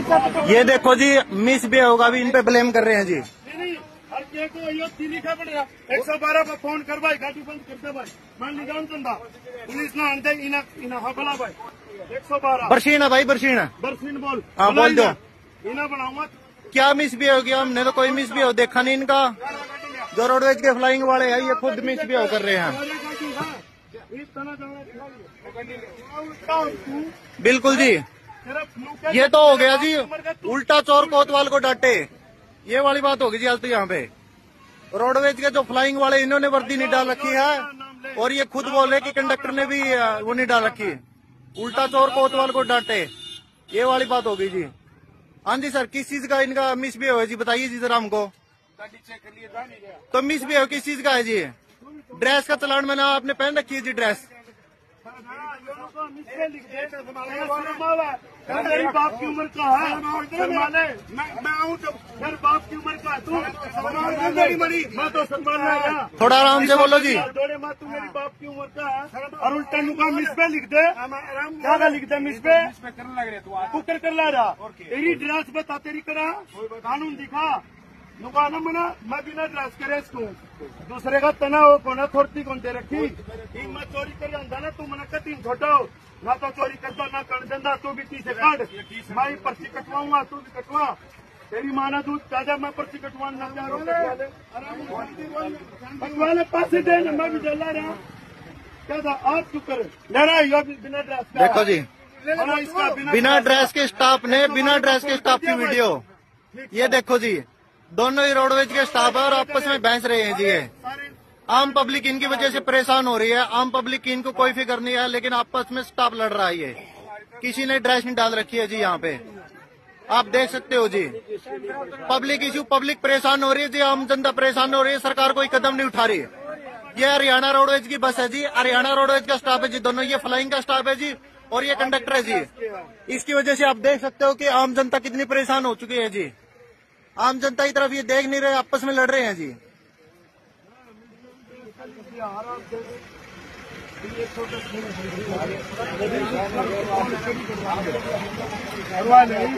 ये देखो जी, मिस भी होगा, अभी इन पे ब्लेम कर रहे हैं जी। 112 पर फोन कर भाई, गाड़ी बंद कर दे भाई, मान ली जाऊँ चंदा पुलिस ना आंदे इना हबला भाई। 112 बरसीना भाई, बरसीन बोल। हाँ बोल दो। इना बनाओ मत। क्या मिस भी हो गया? हमने तो कोई मिस भी हो देखा नहीं इनका। जो रोडवेज के फ्लाइंग वाले हैं ये खुद मिस भी हो कर रहे हैं। बिल्कुल जी, ये तो हो गया जी, उल्टा चोर कोतवाल को डांटे, ये वाली बात होगी जी। आज तो यहाँ पे रोडवेज के जो फ्लाइंग वाले इन्होंने वर्दी नहीं डाल रखी है और ये खुद बोले कि कंडक्टर ने भी वो नहीं डाल रखी। उल्टा चोर कोतवाल को डांटे, ये वाली बात होगी जी। हाँ जी सर, किस चीज का इनका मिस भी है जी, बताइए जी जरा हमको। तो मिस भी है किस चीज का है जी? ड्रेस का चलान मैंने आपने पहन रखी है जी ड्रेस। मेरी बाप की उम्र का है, मैं आऊँ तो फिर बाप की उम्र का तू मैं तो संभालना है। थोड़ा आराम से बोलो जी। थोड़े माँ तू मेरी बाप की उम्र का है और उल्टा नुका मिस पे लिख दे, क्या लिख दे मिस पे तू कर ला रहा। तेरी ड्रेस बता, तेरी करा कानून दिखा। नुका ना मना, मैं बिना ड्रेस करे इसको दूसरे का तना हो कोना थोड़ी कौन दे रखी। मैं चोरी कर जाता ना, तू मना का 3 छोटा हो ना, तो चोरी करता ना कर देता, तू भी 30 काट। मैं पर्ची कटवाऊंगा, तू भी कटवा। तेरी माना दूध ताजा, मैं पर्ची कटवा ना कटवा ले पैसे दे, मैं भी डला रहा। क्या था आप चुप कर बिना ड्रेस। देखो जी, बिना ड्रेस के स्टाफ ने, बिना ड्रेस के स्टाफ की वीडियो, ये देखो जी, दोनों ही रोडवेज के स्टाफ है और आपस में बहस रहे हैं जी। ये आम पब्लिक इनकी वजह से परेशान हो रही है। आम पब्लिक की इनको कोई फिक्र नहीं है, लेकिन आपस में स्टाफ लड़ रहा है। ये किसी ने ड्रेस नहीं डाल रखी है जी। यहाँ पे आप देख सकते हो जी, पब्लिक इश्यू, पब्लिक परेशान हो रही है जी, आम जनता परेशान हो रही है, सरकार कोई कदम नहीं उठा रही है। ये हरियाणा रोडवेज की बस है जी, हरियाणा रोडवेज का स्टाफ है जी, दोनों ये फ्लाइंग का स्टाफ है जी और ये कंडक्टर है जी। इसकी वजह से आप देख सकते हो कि आम जनता कितनी परेशान हो चुकी है जी। आम जनता की तरफ ये देख नहीं रहे, आपस में लड़ रहे हैं जी।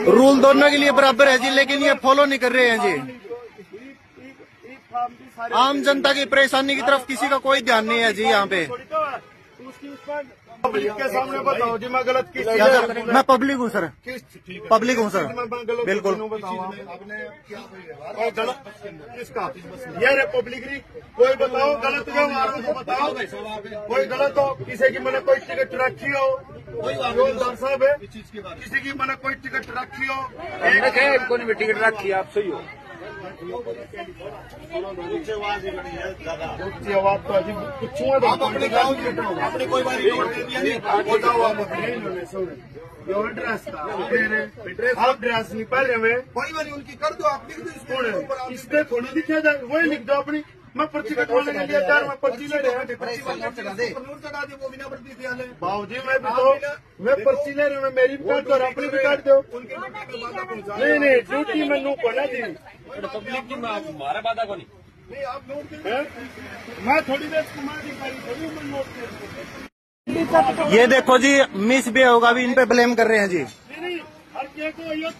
रूल दोनों के लिए बराबर है जी, लेकिन ये फॉलो नहीं कर रहे हैं जी। आम जनता की परेशानी की तरफ किसी का कोई ध्यान नहीं है जी। यहाँ पे पब्लिक के सामने बताओ जी, मैं गलत किस? मैं पब्लिक हूँ सर, पब्लिक हूँ सर, बिल्कुल। किसका ये रे पब्लिक री? कोई बताओ गलत जो बताओ, कोई गलत हो, किसी की मैंने कोई टिकट रखी हो, साहब है, किसी की मैंने कोई टिकट रखी हो, कोई भी टिकट रखी आप सही हो। आवाज तो अजीब कुछ अपने गाँव की अपनी कोई बात ड्रेस आप ड्रेस नहीं पहन रहे, कोई बात उनकी कर दो, आप लिख दो इसमें थोड़ी लिखा जाए, वही लिख दो अपनी। मैं पर्ची कटवाने के लिए मैं पर्ची ले रहे हैं भाव जी, मैं भी तो मैं पर्ची ले रहा हूँ, मेरी भी काट दो और अपनी भी काट दो। नहीं ड्यूटी मैं नू को ना दी पब्लिक की, हमारा बाधा को नहीं आप नोट, मैं थोड़ी देर कुमारी थोड़ी मैं नोट। ये देखो जी, मिस भी होगा, अभी इन पे ब्लेम कर रहे हैं जी।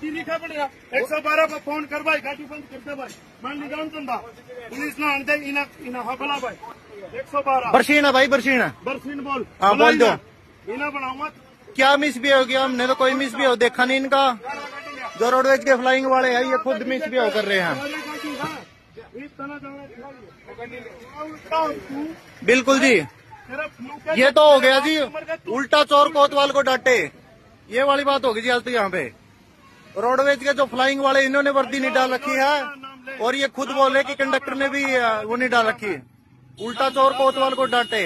लिखा पड़ेगा 112 पर फोन कर भाई, गाड़ी बंद कर दे भाई, मान ली जाऊँ चंदा पुलिस ना आंदे इना हबला भाई। 112 बरसीना भाई, बरसीन बोल। हाँ बोल दो। इना बनाओ मत। क्या मिस भी हो गया? हमने तो कोई मिस भी हो देखा नहीं इनका। जो रोडवेज के फ्लाइंग वाले हैं ये खुद मिस भी हो कर रहे हैं। बिल्कुल जी, ये तो हो गया जी, उल्टा चोर कोतवाल को डांटे, ये वाली बात होगी जी। आज तो यहाँ पे रोडवेज के जो फ्लाइंग वाले इन्होंने वर्दी नहीं डाल रखी है और ये खुद बोले कि कंडक्टर ने भी वो नहीं डाल रखी। उल्टा चोर कोतवाल को डांटे,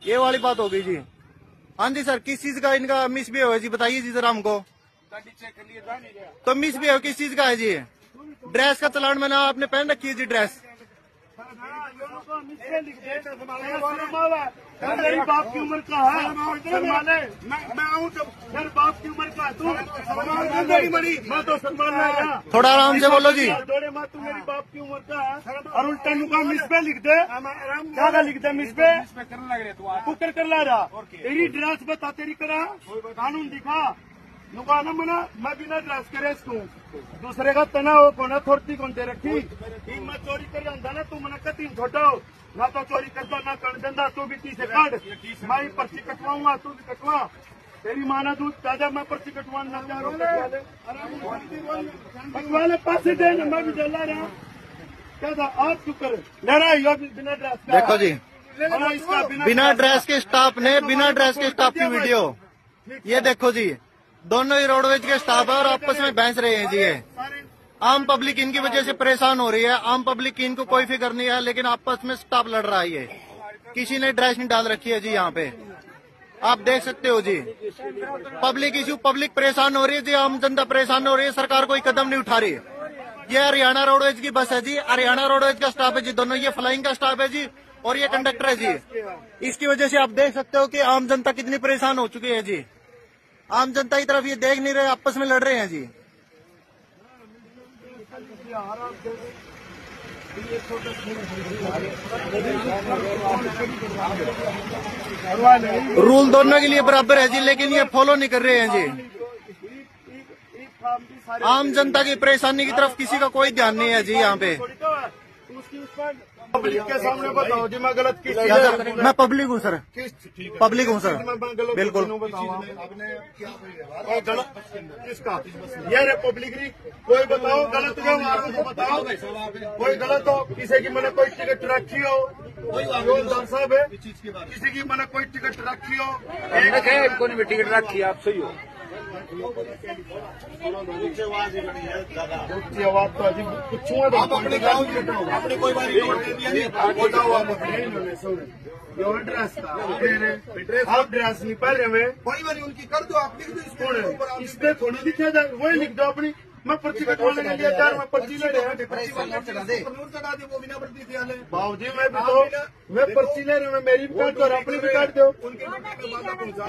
ये वाली बात होगी जी। हाँ जी सर, किस चीज का इनका मिस भी है जी, बताइए जी जरा हमको। तो मिस भी है किस चीज का है जी? ड्रेस का चलान मैंने आपने पहन रखी है जी ड्रेस। मेरी बाप की उम्र का है, मैं आऊँ तो फिर बाप की उम्र का तू मैं तो संभालना है। थोड़ा आराम से बोलो जी। थोड़े माँ तू मेरी बाप की उम्र का है और उल्टा नुका मिस पे लिख दे, क्या लिख दे मिस पे तू कर ला रहा। तेरी ड्रेस बता, तेरी करा कानून दिखा। नुकाना मना मैं बिना ड्रेस करे इसको दूसरे का तना हो कोना थोड़ी कौन दे रखी मैं चोरी कर जाता ना तू मना कतीन छोटा हो ना तो चोरी करता ना कर देता तू भी 30 काट मैं पर्ची कटवाऊंगा तू भी कटवा तेरी माना दूध ताजा मैं पर्ची कटवाना कटवा ले पैसे दे मैं भी डला रहा क्या था आप क्यों करे ले बिना ड्रेस देखो जी, बिना ड्रेस के स्टाफ ने बिना ड्रेस के स्टाफ की वीडियो, ये देखो जी, दोनों ही रोडवेज के स्टाफ है और आपस में बहस रहे हैं जी। ये आम पब्लिक इनकी वजह से परेशान हो रही है। आम पब्लिक इनको कोई फिक्र नहीं है, लेकिन आपस में स्टाफ लड़ रहा है। ये किसी ने ड्रेस नहीं डाल रखी है जी। यहाँ पे आप देख सकते हो जी, पब्लिक इश्यू, पब्लिक परेशान हो रही है जी, आम जनता परेशान हो रही है, सरकार कोई कदम नहीं उठा रही। ये हरियाणा रोडवेज की बस है जी, हरियाणा रोडवेज का स्टाफ है जी, दोनों ये फ्लाइंग का स्टाफ है जी और ये कंडक्टर है जी। इसकी वजह से आप देख सकते हो कि आम जनता कितनी परेशान हो चुकी है जी। आम जनता की तरफ ये देख नहीं रहे, आपस में लड़ रहे हैं जी। रूल दोनों के लिए बराबर है जी, लेकिन ये फॉलो नहीं कर रहे हैं जी। आम जनता की परेशानी की तरफ किसी का कोई ध्यान नहीं है जी। यहाँ पे पब्लिक के सामने बताओ जी, मैं गलत किस मैं पब्लिक हूँ सर, पब्लिक हूँ सर, बिल्कुल। और गलत किसका ये रे पब्लिक कोई बताओ गलत हो बताओ, कोई गलत हो किसी की मैंने कोई टिकट रखी हो, साहब है किसी की मैंने कोई टिकट रखी हो, कोई भी टिकट रखी आप सही हो। आवाज तो अजीब कुछ अपनी कोई ड्रेस आप ड्रेस नहीं पहन रहे कोई बार उनकी कर दो, आप लिख दो इसमें थोड़ी लिखा जाए, वही लिख दो अपनी। मैं पर्ची कटवाने के लिए चार मैं पर्ची ले रहे हैं भाव जी, मैं भी तो मैं पर्ची ले रहा हूँ, मेरी भी काट दो और अपनी भी काट दो।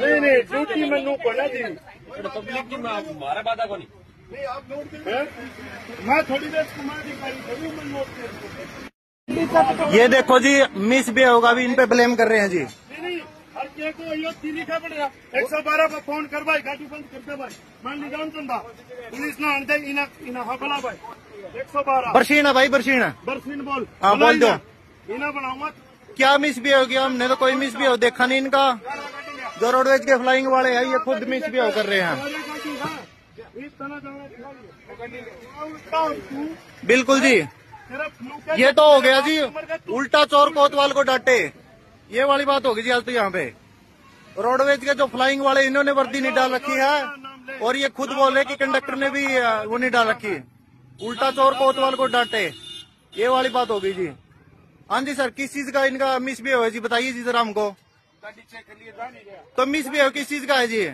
नहीं नहीं ड्यूटी मैं नू पड़ा जी, पब्लिक की हमारा बाधा को नहीं आप नोट मैं थोड़ी देर कुमार दिखाई मैं नोट। ये देखो जी, मिस भी होगा भी इन पे ब्लेम कर रहे हैं जी। लिखा पड़ेगा 112 पर फोन कर भाई, गाड़ी बंद करते भाई, मान ली जान चंदा पुलिस ना आंदे इना हकला भाई 112 बरसीना भाई, बरसीना बरसीन बोल, हाँ बोल दो। इना बनाओ मत, क्या मिस भी हो गया? हमने तो कोई मिस भी हो देखा नहीं इनका। जो रोडवेज के फ्लाइंग वाले हैं ये खुद मिस भी हो कर रहे हैं। बिल्कुल जी, ये तो हो गया जी, उल्टा चोर कोतवाल को डांटे, ये वाली बात होगी जी। आज तो यहाँ पे रोडवेज के जो फ्लाइंग वाले इन्होंने वर्दी नहीं डाल रखी है और ये खुद बोले कि कंडक्टर ने भी वो नहीं डाल रखी, उल्टा चोर कोतवाल को डांटे, ये वाली बात होगी जी। हाँ जी सर, किस चीज का इनका मिस भी है जी, बताइए जी जरा हमको। तो मिस भी किस चीज का है जी?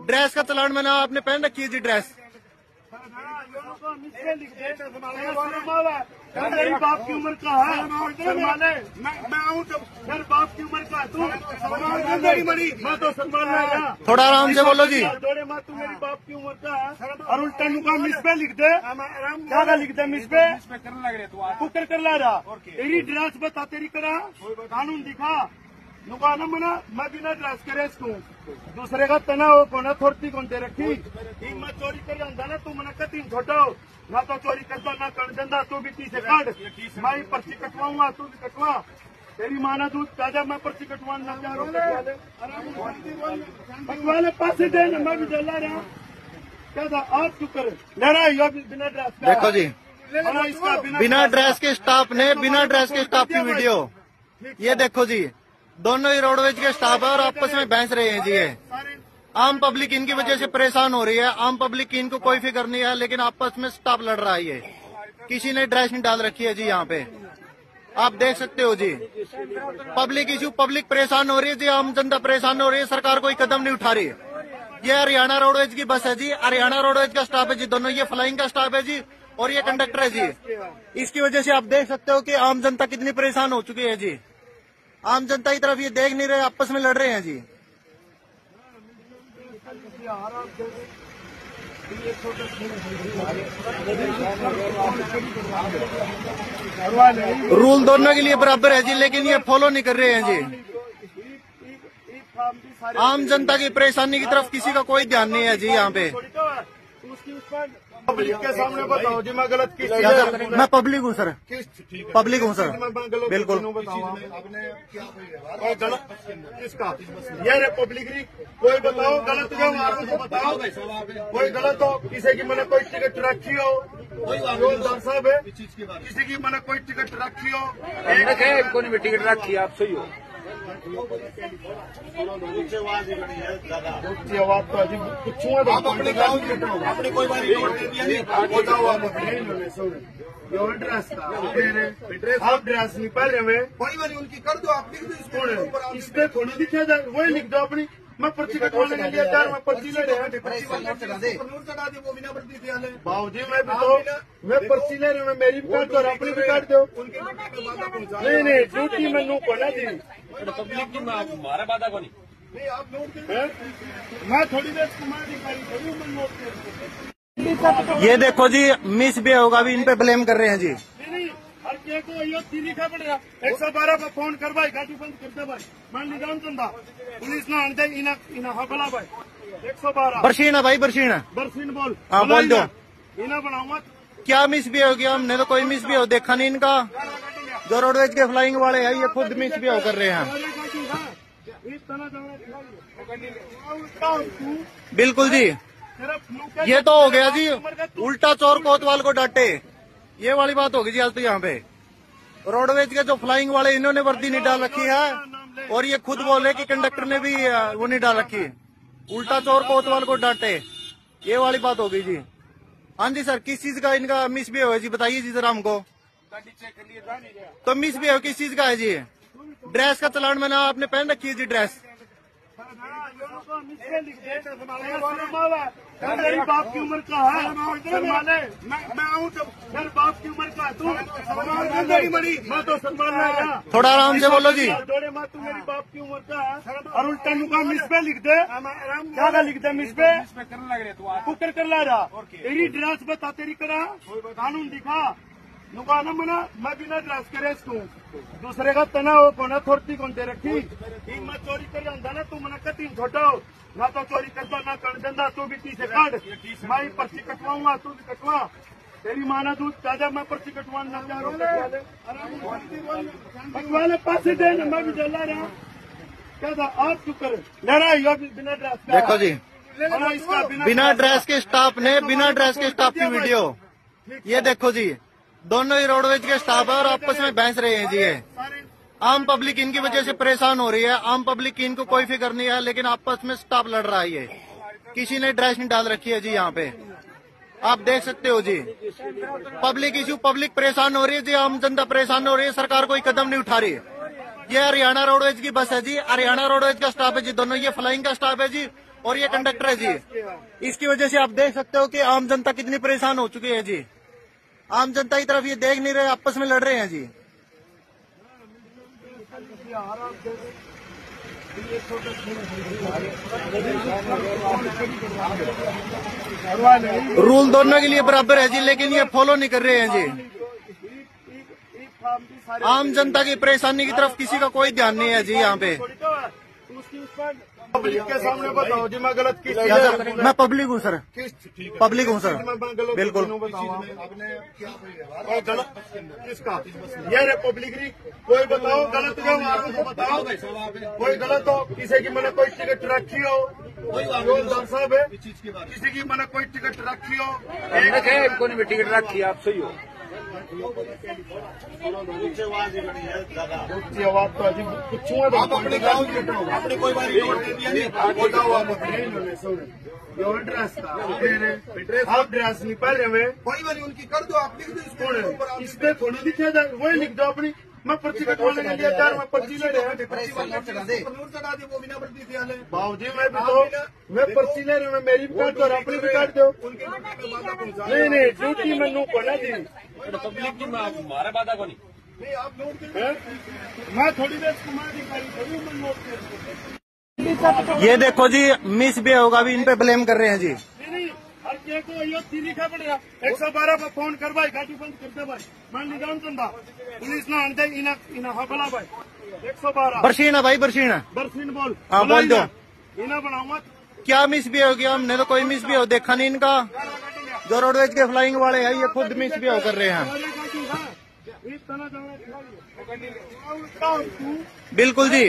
ड्रेस का चलान मैंने आपने पहन रखी है जी ड्रेस। मेरी बाप की उम्र का है, मैं आऊँ तो मेरे बाप की उम्र का है, तू मैं तो संभालना है। थोड़ा आराम से बोलो जी। थोड़े माँ तू मेरी बाप की उम्र का है और उल्टा नुका मिस पे लिख दे, क्या लिख दे मिस पे तू कर ला रहा, तेरी ड्रेस बता, तेरी करा कानून दिखा। नुकाना मना मैं बिना ड्रेस करे इसको दूसरे का तना हो कोना थोड़ी कौन दे रखी मैं चोरी कर जाता ना तू मना कतीन छोटा हो ना तो चोरी करता ना कर देता तू भी 30 काट मैं पर्ची कटवाऊंगा तू भी कटवा तेरी माना दूध ताजा मैं पर्ची कटवाना कटवा ले पैसे दे मैं भी डला रहा क्या था आप क्यों करे ले रहा बिना ड्रेस। देखो जी, बिना ड्रेस के स्टाफ ने बिना ड्रेस के स्टाफ की वीडियो, ये देखो जी, दोनों ही रोडवेज के स्टाफ है और आपस में बहस रहे हैं जी। ये आम पब्लिक इनकी वजह से परेशान हो रही है। आम पब्लिक की इनको कोई फिक्र नहीं है, लेकिन आपस में स्टाफ लड़ रहा है। ये किसी ने ड्रेस नहीं डाल रखी है जी। यहाँ पे आप देख सकते हो जी, पब्लिक इश्यू, पब्लिक परेशान हो रही है जी, आम जनता परेशान हो रही है, सरकार कोई कदम नहीं उठा रही। ये हरियाणा रोडवेज की बस है जी, हरियाणा रोडवेज का स्टाफ है जी, दोनों ये फ्लाइंग का स्टाफ है जी और ये कंडक्टर है जी। इसकी वजह से आप देख सकते हो कि आम जनता कितनी परेशान हो चुकी है जी। आम जनता की तरफ ये देख नहीं रहे, आपस में लड़ रहे हैं जी। रूल दोनों के लिए बराबर है जी, लेकिन ये फॉलो नहीं कर रहे हैं जी। आम जनता की परेशानी की तरफ किसी का कोई ध्यान नहीं है जी यहाँ पे। पब्लिक के सामने बताओ जी, मैं गलत किस क्या सर? मैं पब्लिक हूँ सर, पब्लिक हूँ सर, बिल्कुल। गलत किसका? ये रे पब्लिक कोई बताओ गलत व्यवहार को बताओ, कोई गलत हो, किसी की मैंने कोई टिकट रखी हो, हवलदार साहब है, किसी की मैंने कोई टिकट रखी हो, कोई भी टिकट रखी आप सही हो। आवाज तो अजीब कुछ अपनी कोई बात आप ड्रेस नहीं पहले में कोई बात उनकी कर दो, आप लिख दो इसमें थोड़ी लिखे जाए, वही लिख दो अपनी। मैं पर्ची कटवाने के लिए मैं पर्ची ले रहे हैं भाव जी, मैं भी तो मैं पर्ची ले रहा हूँ, मेरी भी काट दो और अपनी भी काट दो। नहीं नहीं, ड्यूटी में नू को ना दी पब्लिक की हमारा बाधा को नहीं। मैं थोड़ी देर कुमारी थोड़ी मैं नोट ये देखो जी, मिस भी होगा, अभी इन पे ब्लेम कर रहे हैं जी। हर के को यो लिखा पड़ेगा 112 पर फोन कर भाई, गाड़ी बंद कर दे भाई, मैं निजाम चंदा पुलिस ना आंदे इना हबला भाई 112 बरसीन है भाई, बरसीन है, बरसीन बोल। हाँ बोल दो। इना बनाऊ मत, क्या मिस भी हो गया? हमने तो कोई मिस भी हो देखा नहीं इनका। जो रोडवेज के फ्लाइंग वाले हैं ये खुद मिस भी हो कर रहे हैं। बिल्कुल जी, ये तो हो गया जी, उल्टा चोर कोतवाल को डांटे, ये वाली बात होगी जी आज तो यहाँ पे। रोडवेज के जो फ्लाइंग वाले इन्होंने वर्दी नहीं डाल रखी है और ये खुद बोले कि कंडक्टर ने भी वो नहीं डाल रखी, उल्टा चोर कोतवाल को डांटे, ये वाली बात होगी जी। हाँ जी सर, किस चीज का इनका मिस भी है जी, बताइए जी जरा हमको। तो मिस भी है किस चीज का है जी? ड्रेस का चलान मैंने आपने पहन रखी है जी ड्रेस। मेरी बाप की उम्र का है, मैं आऊँ जब मेरे बाप की उम्र का है, तू मैं तो सम्मान थोड़ा आराम से बोलो जी। जोड़े माँ, तू मेरी बाप की उम्र का है और उल्टा नुका मिस पे लिख दे, क्या लिख दे मिस पे कुकर कर ला रहा। तेरी ड्रेस बता, तेरी करा कानून दिखा, नुका ना मना, मैं बिना ड्रेस करे इसको दूसरे का तना हो कोना थोड़ी कौन दे रखी, मैं चोरी कर जाता ना, तू मना कती छोटो ना, तो चोरी करता ना कर देंदा, तू भी पीछे काट, मैं पर्ची कटवाऊंगा, तू भी कटवा, तेरी माना दूध ताजा, मैं पर्ची कटवाना कटवाले पासे दे, मैं भी जला रहा क्या था, आप चुप कर लेना बिना ड्रेस। देखो जी, बिना ड्रेस के स्टाफ ने, बिना ड्रेस के स्टाफ की वीडियो, ये देखो जी, दोनों ही रोडवेज के स्टाफ है और आपस में बहस रहे हैं जी। ये आम पब्लिक इनकी वजह से परेशान हो रही है, आम पब्लिक की इनको कोई फिक्र नहीं है, लेकिन आपस में स्टाफ लड़ रहा है। ये किसी ने ड्रेस नहीं डाल रखी है जी, यहाँ पे आप देख सकते हो जी। पब्लिक इश्यू, पब्लिक परेशान हो रही है जी, आम जनता परेशान हो रही है, सरकार कोई कदम नहीं उठा रही है। ये हरियाणा रोडवेज की बस है जी, हरियाणा रोडवेज का स्टाफ है जी, दोनों ये फ्लाइंग का स्टाफ है जी और ये कंडक्टर है जी। इसकी वजह से आप देख सकते हो कि आम जनता कितनी परेशान हो चुकी है जी। आम जनता की तरफ ये देख नहीं रहे, आपस में लड़ रहे हैं जी। रूल दोनों के लिए बराबर है जी, लेकिन ये फॉलो नहीं कर रहे हैं जी। आम जनता की परेशानी की तरफ किसी का कोई ध्यान नहीं है जी यहाँ पे। पब्लिक के सामने बताओ जी, मैं गलत किस? क्या सर? मैं पब्लिक हूँ सर, पब्लिक हूँ सर, बिल्कुल। गलत किसका? ये रे पब्लिक कोई बताओ गलत व्यवहार को बताओ, कोई गलत हो, किसी की मैंने कोई टिकट रखी हो, हवलदार साहब है, किसी की मैंने कोई टिकट रखी हो, कोई भी टिकट रखी आप सही हो। आवाज तो अजीब कुछ अपनी कोई बात आप ड्रेस नहीं पहले में कोई बात उनकी कर दो, आप लिख दो इसमें थोड़ी लिखे जाए, वही लिख दो अपनी। मैं पर्ची कटवाने के लिए मैं पर्ची ले रहे हैं भाव जी, मैं भी तो मैं पर्ची ले रहा हूँ, मेरी भी काट दो और अपनी भी काट दो। नहीं नहीं, ड्यूटी में नू को ना दी पब्लिक की हमारा बाधा को नहीं। मैं थोड़ी देर कुमारी थोड़ी मैं नोट। ये देखो जी, मिस भी होगा, अभी इन पे ब्लेम कर रहे हैं जी। हर के को यो तीली खा पड़ेगा 112 पर फोन कर भाई गाड़ी बंद कर दे भाई मान ली जान चंदा पुलिस ना अंदर इना हबला भाई 112 बरसीन है भाई बरसीन है। बरसीन बोल हाँ बोल दो। इना बनाओ मत क्या मिस भी हो गया, हमने तो कोई मिस भी हो देखा नहीं इनका। जो रोडवेज के फ्लाइंग वाले हैं ये खुद मिस भी हो कर रहे हैं। बिल्कुल जी,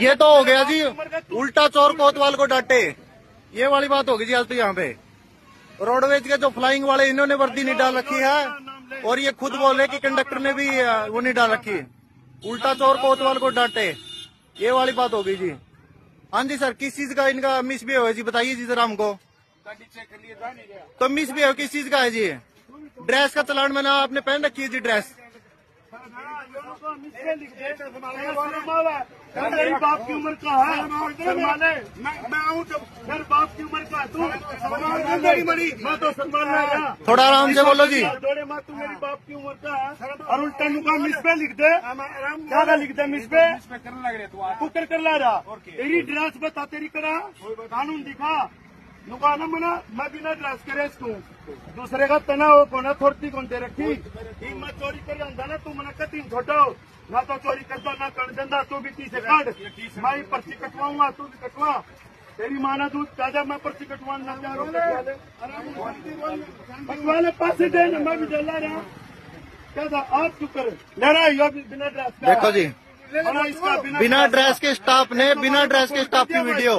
ये तो हो गया जी उल्टा चोर कोतवाल को डांटे, ये वाली बात होगी जी आज तो यहाँ पे। रोडवेज के जो फ्लाइंग वाले इन्होंने वर्दी नहीं डाल रखी है और ये खुद बोले कि कंडक्टर ने भी वो नहीं डाल रखी। उल्टा चोर कोतवाल को डांटे, ये वाली बात होगी जी। हाँ जी सर, किस चीज का इनका मिस भी है जी, बताइए जी जरा हमको। तो मिस भी किस चीज का है जी? ड्रेस का चलान मैंने आपने पहन रखी है जी ड्रेस। मेरी बाप की उम्र का है, मैं आऊँ जब मेरे बाप की उम्र का तू मैं तो सम्मान थोड़ा आराम से बोलो जी। जोड़े माँ तू मेरी बाप की उम्र का है और उल्टा नुका मिस पे लिख दे, क्या लिख दे मिस पे तू कर ला रहा। तेरी ड्रेस बता, तेरी करा कानून दिखा नुका ना मना मैं बिना ड्रेस करे इसको दूसरे का तना हो कोना थोड़ी कौन दे रखी मैं चोरी कर अंदा ना तू मना कती छोटो ना तो चोरी करता ना कर देंदा तू भी तीसे काट मैं पर्ची कटवाऊंगा तू भी कटवा तेरी माना दूध ताजा मैं पर्ची कटवा ना कटवाले पास दे मैं भी जला रहा क्या था आप चुप कर ले रहा है बिना ड्रेस का। देखो जी बिना ड्रेस के स्टाफ ने बिना ड्रेस के स्टाफ की वीडियो,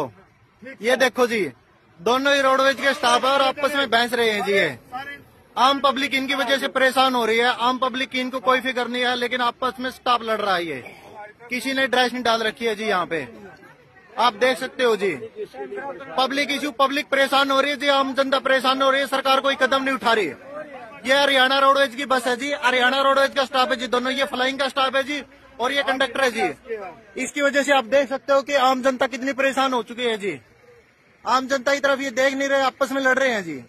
ये देखो जी दोनों ही रोडवेज के स्टाफ है और आपस में बहस रहे हैं जी। ये आम पब्लिक इनकी वजह से परेशान हो रही है, आम पब्लिक की इनको कोई फिक्र नहीं है, लेकिन आपस में स्टाफ लड़ रहा है। ये किसी ने ड्रेस नहीं डाल रखी है जी, यहाँ पे आप देख सकते हो जी। पब्लिक इशू, पब्लिक परेशान हो रही है जी, आम जनता परेशान हो रही है, सरकार कोई कदम नहीं उठा रही है। ये हरियाणा रोडवेज की बस है जी, हरियाणा रोडवेज का स्टाफ है जी, दोनों ये फ्लाइंग का स्टाफ है जी और ये कंडक्टर है जी। इसकी वजह से आप देख सकते हो कि आम जनता कितनी परेशान हो चुकी है जी। आम जनता की तरफ ये देख नहीं रहे, आपस में लड़ रहे हैं जी।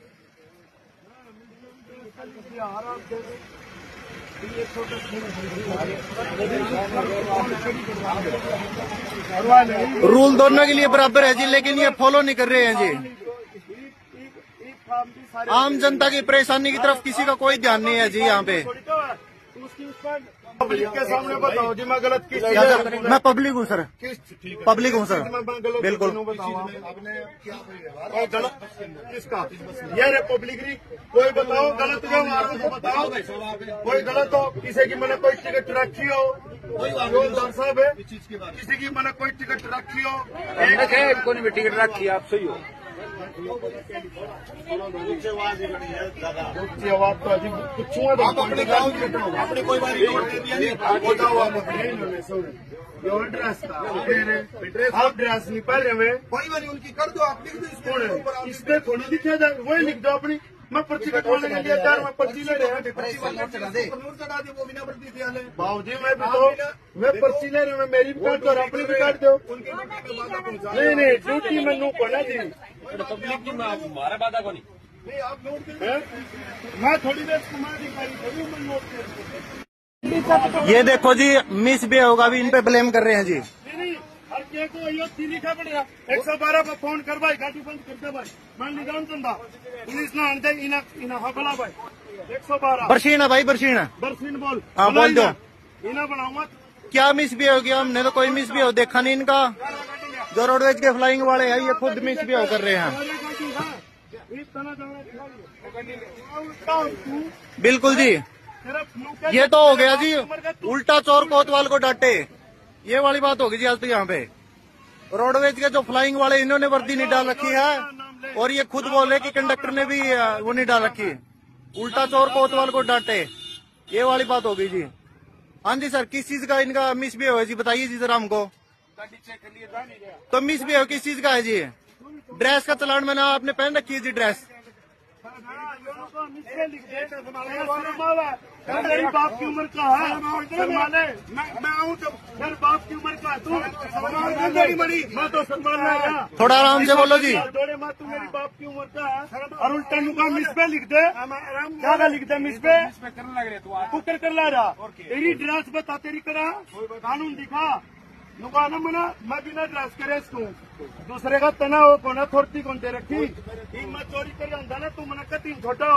रूल दोनों के लिए बराबर है जी, लेकिन ये फॉलो नहीं कर रहे हैं जी। आम जनता की परेशानी की तरफ किसी का कोई ध्यान नहीं है जी यहाँ पे। पब्लिक के सामने बताओ जी मैं गलत किस मैं पब्लिक हूँ सर, पब्लिक हूँ सर, बिल्कुल। गलत किसका ये रे पब्लिक कोई बताओ गलत व्यवहार तो बताओ, कोई गलत हो किसी की मैंने कोई टिकट रखी हो साहब है किसी की मैंने कोई टिकट रखी हो कोई भी टिकट रखी आप सही हो आवाज तो अजीब कुछ अपने कोई आप ड्रेस नहीं पहन रहे कोई बार उनकी कर दो आप लिख दो इसको इस पे थोड़ी लिखा जाए वही लिख दो अपनी। मैं पर्ची कटवाने के लिए यार मैं पर्ची ले रहा बाबू जी मैं पर्ची ले रहा हूँ, मेरी भी काट दो और अपनी भी काट दो। नहीं नहीं ड्यूटी में नू पड़ा जी पब्लिक की हमारा बाधा को नहीं मैं थोड़ी देर ये देखो जी मिस भी होगा, अभी इन पे ब्लेम कर रहे हैं जी। हर के को यो तीली खा पड़ेगा 112 पर फोन कर भाई गाड़ी बंद कर दे भाई मान ली जान चंदा पुलिस ना अंदर इना हबला भाई 112 बरसीन है भाई बरसीन है। बरसीन बोल हाँ बोल दो। इना बनाओ मत क्या मिस भी हो गया, हमने तो कोई मिस भी हो देखा नहीं इनका। जो रोडवेज के फ्लाइंग वाले हैं ये खुद मिस भी हो कर रहे हैं। बिल्कुल जी, ये तो हो गया जी उल्टा चोर कोतवाल को डांटे, ये वाली बात होगी जी आज तो यहाँ पे। रोडवेज के जो फ्लाइंग वाले इन्होंने वर्दी नहीं डाल रखी है और ये खुद बोले कि कंडक्टर ने भी वो नहीं डाल रखी। उल्टा चोर कोतवाल को डांटे, ये वाली बात होगी जी। हाँ जी सर, किस चीज का इनका मिस भी है जी, बताइए जी जरा हमको। तो मिस भी किस चीज का है जी? ड्रेस का चलान मैंने आपने पहन रखी है जी ड्रेस। मेरी बाप की उम्र का है, मैं आऊँ जब मेरे बाप की उम्र का तू मैं तो सम्मान थोड़ा आराम से बोलो जी। जोड़े माँ तू मेरी बाप की उम्र का है और उल्टा नुका मिस पे लिख दे, क्या लिख दे मिस पे तू कर ला रहा। तेरी ड्रेस बता, तेरी करा कानून दिखा नुकाना मना मैं बिना ड्रेस करे इसको दूसरे का तना हो कोना थोड़ी कौन दे रखी मैं चोरी कर अंदा ना तू मना कती छोटो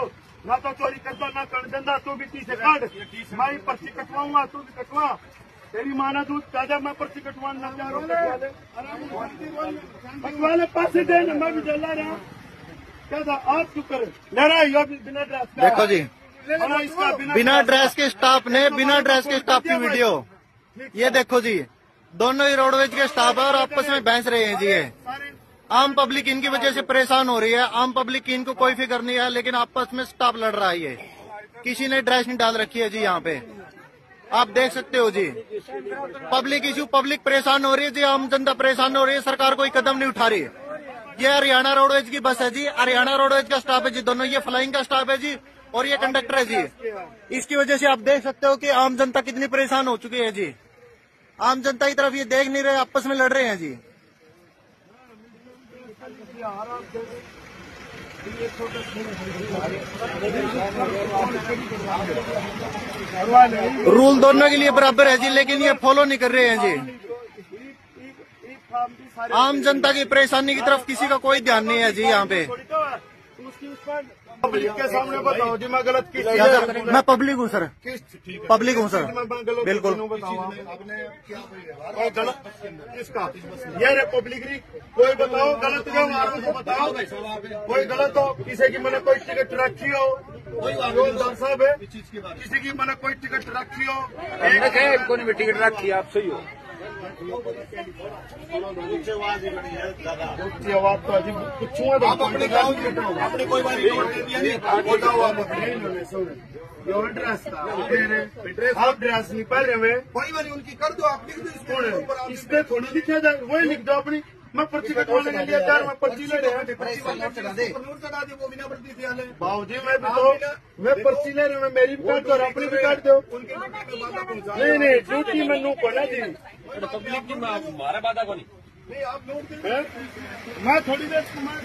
ना तो चोरी करता ना कर देंदा तू भी तीसे काट मैं पर्ची कटवाऊंगा तू भी कटवा तेरी माना दूध ताजा मैं पर्ची कटवाना कटवा ले पासे दे मैं भी जला रहा क्या था आप क्यों करे ले रहा है बिना ड्रेस का देखो जी, बिना ड्रेस के स्टाफ ने बिना ड्रेस के स्टाफ की वीडियो, ये देखो जी, दोनों ही रोडवेज के स्टाफ है और आपस में बहस रहे हैं जी। ये आम पब्लिक इनकी वजह से परेशान हो रही है, आम पब्लिक की इनको कोई फिक्र नहीं है, लेकिन आपस में स्टाफ लड़ रहा है। ये किसी ने ड्रेस नहीं डाल रखी है जी, यहाँ पे आप देख सकते हो जी। पब्लिक इशू, पब्लिक परेशान हो रही है जी, आम जनता परेशान हो रही है, सरकार कोई कदम नहीं उठा रही है। ये हरियाणा रोडवेज की बस है जी, हरियाणा रोडवेज का स्टाफ है जी, दोनों ये फ्लाइंग का स्टाफ है जी और ये कंडक्टर है जी। इसकी वजह से आप देख सकते हो कि आम जनता कितनी परेशान हो चुकी है जी। आम जनता की तरफ ये देख नहीं रहे, आपस में लड़ रहे हैं जी। रूल दोनों के लिए बराबर है जी, लेकिन ये फॉलो नहीं कर रहे हैं जी। आम जनता की परेशानी की तरफ किसी का कोई ध्यान नहीं है जी यहाँ पे। पब्लिक के सामने बताओ जी मैं गलत किस क्या सर? मैं पब्लिक हूँ सर, पब्लिक हूँ सर, बिल्कुल। गलत किसका ये रे पब्लिक कोई बताओ गलत व्यवहार को बताओ, कोई गलत हो किसी की मैंने कोई टिकट रखी हो, साहब है किसी की मैंने कोई टिकट रखी हो, कोई भी टिकट रखी आप सही हो आवाज तो अजीब कुछ अपने कोई बात ड्रेस आप ड्रेस नहीं पहले में कोई बात उनकी कर दो आप लिख दो इसमें थोड़ी लिखा जाए, वही लिख दो अपनी। मैं पर्ची कटवाने के लिए यार मैं पर्ची ले रहा भाव जी, मैं भी तो मैं पर्ची ले रहा हूँ, मेरी भी काट दो और अपनी भी काट दो। नहीं नहीं ड्यूटी में नू पड़ा जी, पब्लिक की मारे बाधा को नहीं मैं थोड़ी देर कुमार